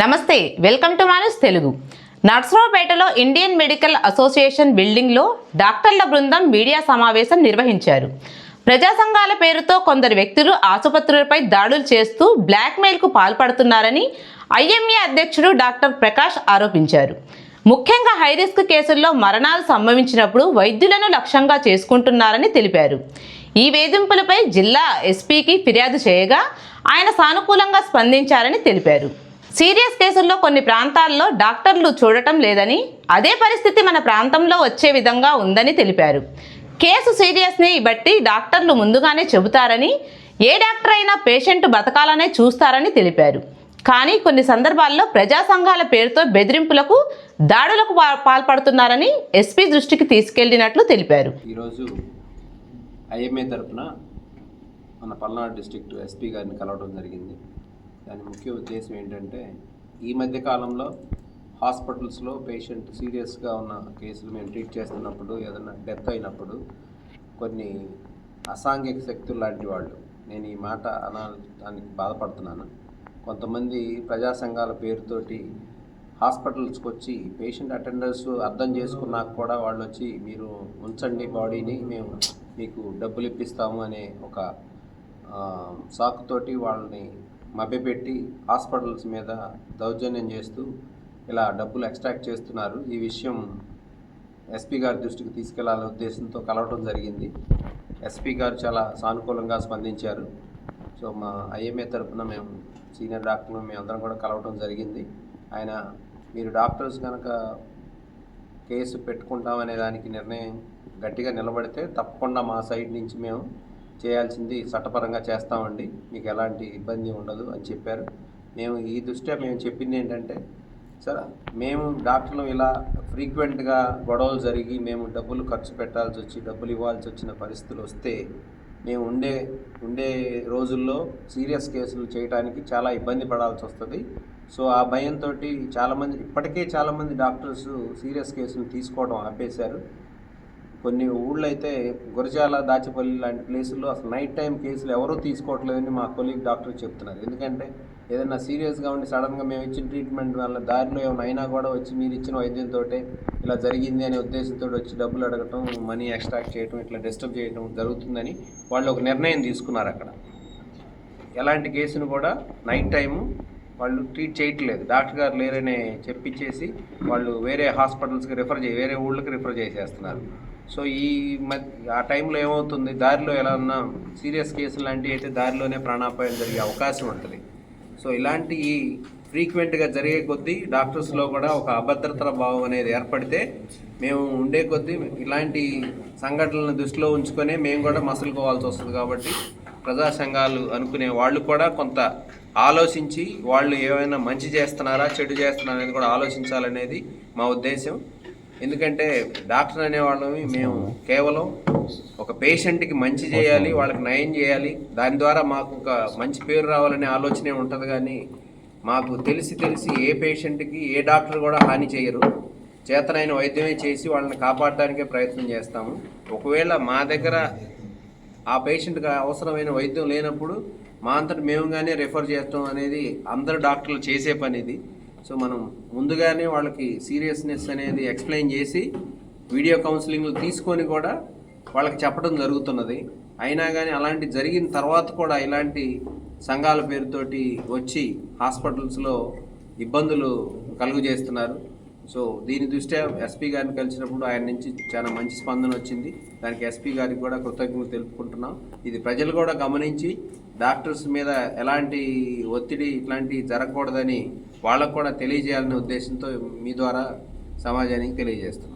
నమస్తే, welcome to Manas Telugu. నర్సరావుపేటలో Indian medical association బిల్డింగ్లో డాక్టర్ల బృందం మీడియా సమావేశం నిర్వహించారు. ప్రజా సంఘాల పేరుతో కొందరు వ్యక్తులు ఆసుపత్రులపై దాడులు చేస్తూ బ్లాక్మెయిల్కు పాల్పడుతున్నారని ఐఎంఏ అధ్యక్షుడు డాక్టర్ ప్రకాష్ ఆరోపించారు. ముఖ్యంగా హైరిస్క్ కేసుల్లో మరణాలు సంభవించినప్పుడు వైద్యులను లక్ష్యంగా చేసుకుంటున్నారని తెలిపారు. ఈ వేధింపులపై జిల్లా ఎస్పీకి ఫిర్యాదు చేయగా ఆయన సానుకూలంగా స్పందించారని తెలిపారు. సీరియస్ కేసుల్లో కొన్ని ప్రాంతాల్లో డాక్టర్లు చూడటం లేదని, అదే పరిస్థితి మన ప్రాంతంలో వచ్చే విధంగా ఉందని తెలిపారు. కేసు సీరియస్ని బట్టి డాక్టర్లు ముందుగానే చెబుతారని, ఏ డాక్టర్ అయినా పేషెంట్ బతకాలనే చూస్తారని తెలిపారు. కానీ కొన్ని సందర్భాల్లో ప్రజా సంఘాల పేరుతో బెదిరింపులకు, దాడులకు పాల్పడుతున్నారని ఎస్పీ దృష్టికి తీసుకెళ్లినట్లు తెలిపారు. ఈరోజు ఐఎంఏ తరఫున మన పల్నాడు డిస్ట్రిక్ట్ ఎస్పీ గారిని కలవడం జరిగింది. దాని ముఖ్య ఉద్దేశం ఏంటంటే, ఈ మధ్య కాలంలో హాస్పిటల్స్లో పేషెంట్ సీరియస్గా ఉన్న కేసులు మేము ట్రీట్ చేస్తున్నప్పుడు, ఏదైనా డెత్ అయినప్పుడు కొన్ని అసాంఘిక శక్తులు లాంటి వాళ్ళు, నేను ఈ మాట అనడానికి బాధపడుతున్నాను, కొంతమంది ప్రజా సంఘాల పేరుతోటి హాస్పిటల్స్కి వచ్చి పేషెంట్ అటెండర్స్ అర్థం చేసుకున్నాక కూడా వాళ్ళు వచ్చి మీరు ఉంచండి బాడీని, మేము మీకు డబ్బులు ఇప్పిస్తాము అనే ఒక సాకుతోటి వాళ్ళని మభ్యపెట్టి హాస్పిటల్స్ మీద దౌర్జన్యం చేస్తూ ఇలా డబ్బులు ఎక్స్ట్రాక్ట్ చేస్తున్నారు. ఈ విషయం ఎస్పీ గారి దృష్టికి తీసుకెళ్లాలనే ఉద్దేశంతో కలవడం జరిగింది. ఎస్పీ గారు చాలా సానుకూలంగా స్పందించారు. సో మా ఐఎంఏ తరఫున మేము సీనియర్ డాక్టర్లు మేమందరం కూడా కలవడం జరిగింది. ఆయన మీరు డాక్టర్స్ కనుక కేసు పెట్టుకుంటామనే దానికి నిర్ణయం గట్టిగా నిలబడితే తప్పకుండా మా సైడ్ నుంచి మేము చేయాల్సింది చట్టపరంగా చేస్తామండి, మీకు ఎలాంటి ఇబ్బంది ఉండదు అని చెప్పారు. మేము ఈ దృష్ట్యా మేము చెప్పింది ఏంటంటే, సార్ మేము డాక్టర్లు ఇలా ఫ్రీక్వెంట్గా గొడవలు జరిగి మేము డబ్బులు ఖర్చు పెట్టాల్సి వచ్చి డబ్బులు ఇవ్వాల్సి వచ్చిన పరిస్థితులు వస్తే మేము ఉండే రోజుల్లో సీరియస్ కేసులు చేయడానికి చాలా ఇబ్బంది పడాల్సి వస్తుంది. సో ఆ భయంతో ఇప్పటికే చాలామంది డాక్టర్స్ సీరియస్ కేసులు తీసుకోవడం ఆపేశారు. కొన్ని ఊళ్ళో అయితే గురజాల, దాచేపల్లి లాంటి ప్లేసుల్లో అసలు నైట్ టైం కేసులు ఎవరూ తీసుకోవట్లేదని మా కొలీగ్ డాక్టర్ చెప్తున్నారు. ఎందుకంటే ఏదైనా సీరియస్గా ఉండి సడన్గా మేము ఇచ్చిన ట్రీట్మెంట్ వల్ల దారిలో ఏమైనా అయినా కూడా వచ్చి మీరు ఇచ్చిన వైద్యంతో ఇలా జరిగింది అనే ఉద్దేశంతో వచ్చి డబ్బులు అడగటం, మనీ ఎక్స్ట్రాక్ట్ చేయడం, ఇట్లా డిస్టర్బ్ చేయడం జరుగుతుందని వాళ్ళు ఒక నిర్ణయం తీసుకున్నారు. అక్కడ ఎలాంటి కేసును కూడా నైట్ టైము వాళ్ళు ట్రీట్ చేయట్లేదు, డాక్టర్ గారు లేరనే చెప్పించేసి వాళ్ళు వేరే హాస్పిటల్స్కి వేరే ఊళ్ళకి రిఫర్ చేసేస్తున్నారు. సో ఆ టైంలో ఏమవుతుంది, దారిలో ఎలా ఉన్నా సీరియస్ కేసులు లాంటివి అయితే దారిలోనే ప్రాణాపాయం జరిగే అవకాశం ఉంటుంది. సో ఇలాంటి ఫ్రీక్వెంట్గా జరిగే కొద్దీ డాక్టర్స్లో కూడా ఒక అభద్రతా భావం అనేది ఏర్పడితే మేము ఉండే కొద్దీ ఇలాంటి సంఘటనలను దృష్టిలో ఉంచుకొని మేము కూడా మసలుకోవాల్సి వస్తుంది. కాబట్టి ప్రజా సంఘాలు అనుకునే వాళ్ళు కూడా కొంత ఆలోచించి వాళ్ళు ఏమైనా మంచి చేస్తున్నారా చెడు చేస్తున్నారా అనేది కూడా ఆలోచించాలనేది మా ఉద్దేశం. ఎందుకంటే డాక్టర్ అనేవాళ్ళని మేము కేవలం ఒక పేషెంట్కి మంచి చేయాలి, వాళ్ళకి నయం చేయాలి, దాని ద్వారా మాకు ఒక మంచి పేరు రావాలనే ఆలోచనే ఉంటుంది. కానీ మాకు తెలిసి ఏ పేషెంట్కి ఏ డాక్టర్ కూడా హాని చేయరు, చేతనైన వైద్యమే చేసి వాళ్ళని కాపాడడానికే ప్రయత్నం చేస్తాము. ఒకవేళ మా దగ్గర ఆ పేషెంట్కి అవసరమైన వైద్యం లేనప్పుడు మా అంతటి మేముగానే రెఫర్ చేయటం అనేది అందరు డాక్టర్లు చేసే పని ఇది. సో మనం ముందుగానే వాళ్ళకి సీరియస్నెస్ అనేది ఎక్స్ప్లెయిన్ చేసి వీడియో కౌన్సిలింగ్లు తీసుకొని కూడా వాళ్ళకి చెప్పడం జరుగుతున్నది. అయినా కానీ అలాంటి జరిగిన తర్వాత కూడా ఇలాంటి సంఘాల పేరుతోటి వచ్చి హాస్పిటల్స్లో ఇబ్బందులు కలుగు చేస్తున్నారు. సో దీని దృష్ట్యా ఎస్పీ గారిని కలిసినప్పుడు ఆయన నుంచి చాలా మంచి స్పందన వచ్చింది. దానికి ఎస్పీ గారికి కూడా కృతజ్ఞతలు తెలుపుకుంటున్నాం. ఇది ప్రజలు కూడా గమనించి డాక్టర్స్ మీద ఎలాంటి ఒత్తిడి ఇట్లాంటివి జరగకూడదని వాళ్ళకు కూడా తెలియజేయాలనే ఉద్దేశంతో మీ ద్వారా సమాజానికి తెలియజేస్తున్నాం.